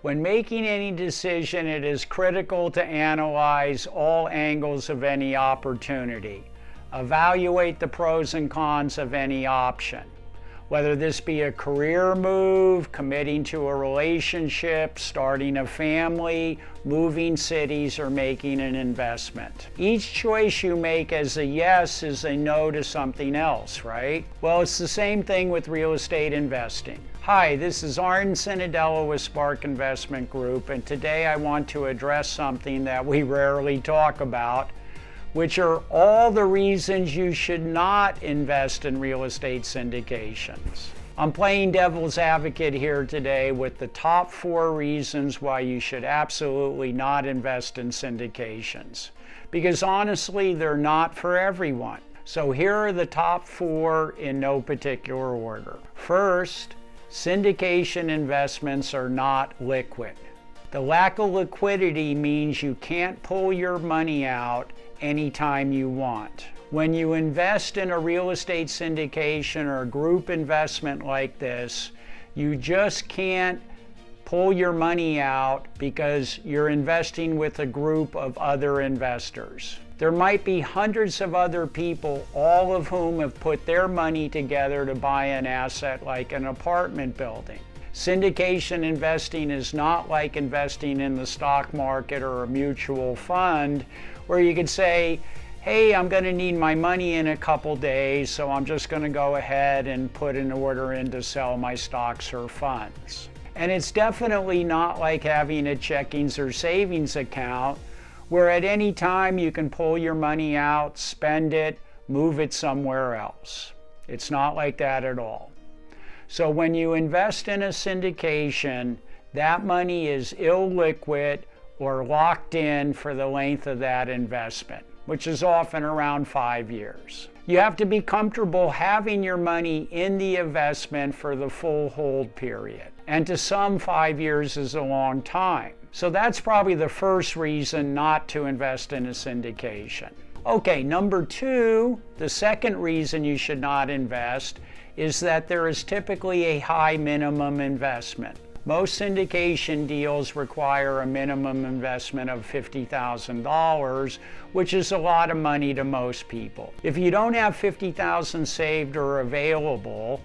When making any decision, it is critical to analyze all angles of any opportunity. Evaluate the pros and cons of any option, whether this be a career move, committing to a relationship, starting a family, moving cities, or making an investment. Each choice you make as a yes is a no to something else, right? Well, it's the same thing with real estate investing. Hi, this is Arden Cinedello with Spark Investment Group, and today I want to address something that we rarely talk about, which are all the reasons you should not invest in real estate syndications. I'm playing devil's advocate here today with the top 4 reasons why you should absolutely not invest in syndications. Because honestly, they're not for everyone. So here are the top 4 in no particular order. First, syndication investments are not liquid. The lack of liquidity means you can't pull your money out anytime you want. When you invest in a real estate syndication or a group investment like this, you just can't pull your money out because you're investing with a group of other investors. There might be hundreds of other people, all of whom have put their money together to buy an asset like an apartment building. Syndication investing is not like investing in the stock market or a mutual fund where you could say, hey, I'm going to need my money in a couple days, so I'm just going to go ahead and put an order in to sell my stocks or funds. And it's definitely not like having a checkings or savings account where at any time you can pull your money out, spend it, move it somewhere else. It's not like that at all. So when you invest in a syndication, that money is illiquid or locked in for the length of that investment, which is often around 5 years. You have to be comfortable having your money in the investment for the full hold period. And to some, 5 years is a long time. So that's probably the first reason not to invest in a syndication. Okay, number 2, the second reason you should not invest is that there is typically a high minimum investment. Most syndication deals require a minimum investment of $50,000, which is a lot of money to most people. If you don't have $50,000 saved or available,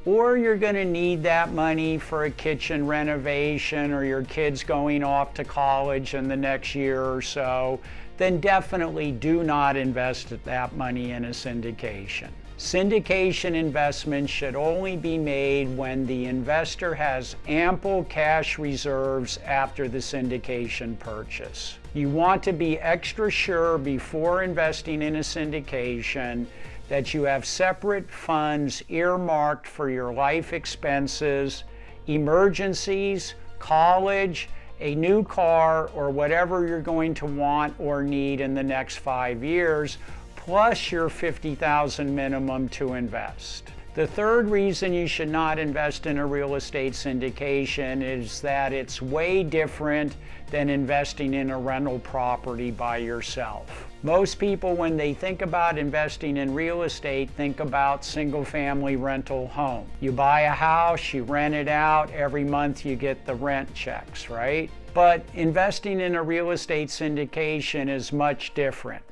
or you're going to need that money for a kitchen renovation or your kids going off to college in the next year or so, then definitely do not invest that money in a syndication. Syndication investments should only be made when the investor has ample cash reserves after the syndication purchase. You want to be extra sure before investing in a syndication that you have separate funds earmarked for your life expenses, emergencies, college, a new car, or whatever you're going to want or need in the next 5 years, plus your $50,000 minimum to invest. The third reason you should not invest in a real estate syndication is that it's way different than investing in a rental property by yourself. Most people, when they think about investing in real estate, think about single-family rental home. You buy a house, you rent it out, every month you get the rent checks, right? But investing in a real estate syndication is much different.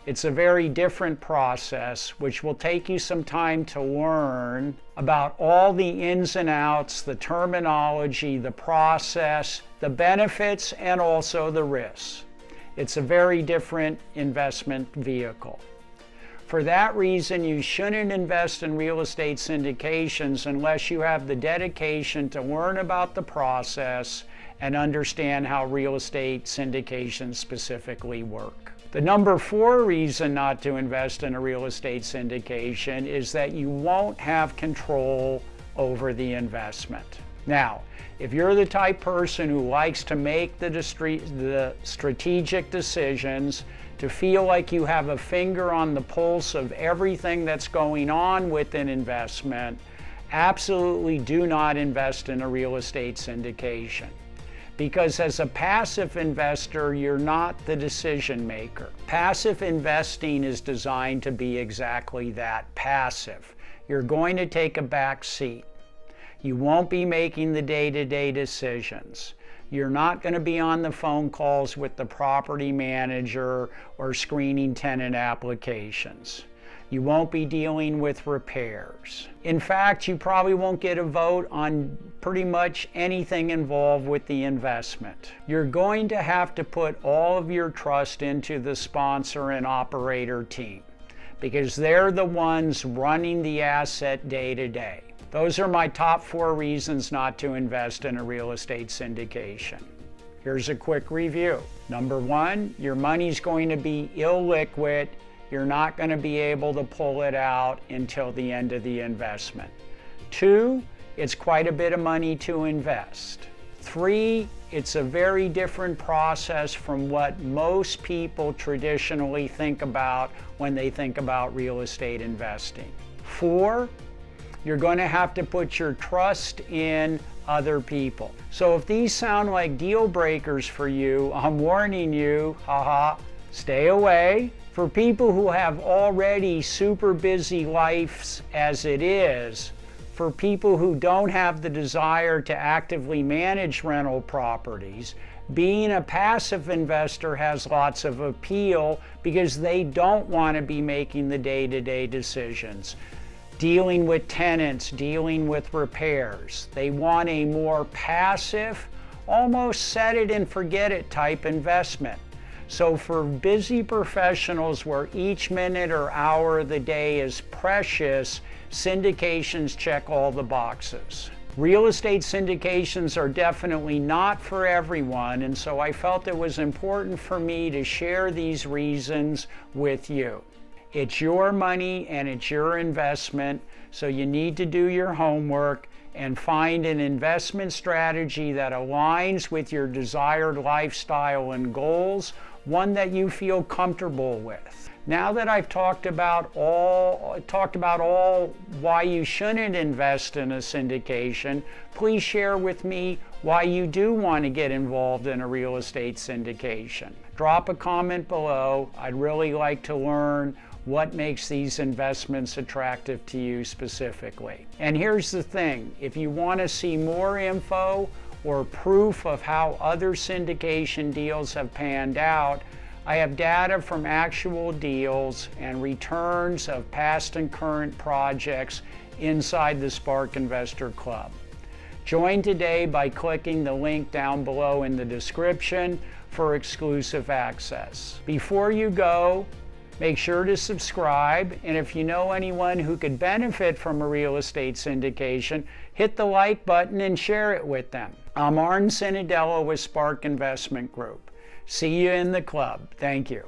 It's a very different process, which will take you some time to learn about all the ins and outs, the terminology, the process, the benefits, and also the risks. It's a very different investment vehicle. For that reason, you shouldn't invest in real estate syndications unless you have the dedication to learn about the process and understand how real estate syndications specifically work. The number 4 reason not to invest in a real estate syndication is that you won't have control over the investment. Now, if you're the type person who likes to make the strategic decisions, to feel like you have a finger on the pulse of everything that's going on with an investment, absolutely do not invest in a real estate syndication. Because as a passive investor, you're not the decision maker. Passive investing is designed to be exactly that, passive. You're going to take a back seat. You won't be making the day-to-day decisions. You're not going to be on the phone calls with the property manager or screening tenant applications. You won't be dealing with repairs. In fact, you probably won't get a vote on pretty much anything involved with the investment. You're going to have to put all of your trust into the sponsor and operator team because they're the ones running the asset day to day. Those are my top 4 reasons not to invest in a real estate syndication. Here's a quick review. Number 1, your money's going to be illiquid. You're not going to be able to pull it out until the end of the investment. 2, it's quite a bit of money to invest. 3, it's a very different process from what most people traditionally think about when they think about real estate investing. 4, you're going to have to put your trust in other people. So if these sound like deal breakers for you, I'm warning you, stay away. For people who have already super busy lives as it is, for people who don't have the desire to actively manage rental properties, being a passive investor has lots of appeal because they don't want to be making the day-to-day decisions, dealing with tenants, dealing with repairs. They want a more passive, almost set it and forget it type investment. So for busy professionals where each minute or hour of the day is precious, syndications check all the boxes. Real estate syndications are definitely not for everyone, and so I felt it was important for me to share these reasons with you. It's your money and it's your investment, so you need to do your homework and find an investment strategy that aligns with your desired lifestyle and goals, one that you feel comfortable with. Now that I've talked about all why you shouldn't invest in a syndication, please share with me why you do want to get involved in a real estate syndication. Drop a comment below. I'd really like to learn what makes these investments attractive to you specifically. And here's the thing, if you want to see more info or proof of how other syndication deals have panned out, I have data from actual deals and returns of past and current projects inside the Spark Investor Club. Join today by clicking the link down below in the description for exclusive access. Before you go, make sure to subscribe, and if you know anyone who could benefit from a real estate syndication, hit the like button and share it with them. I'm Arn Cinedello with Spark Investment Group. See you in the club. Thank you.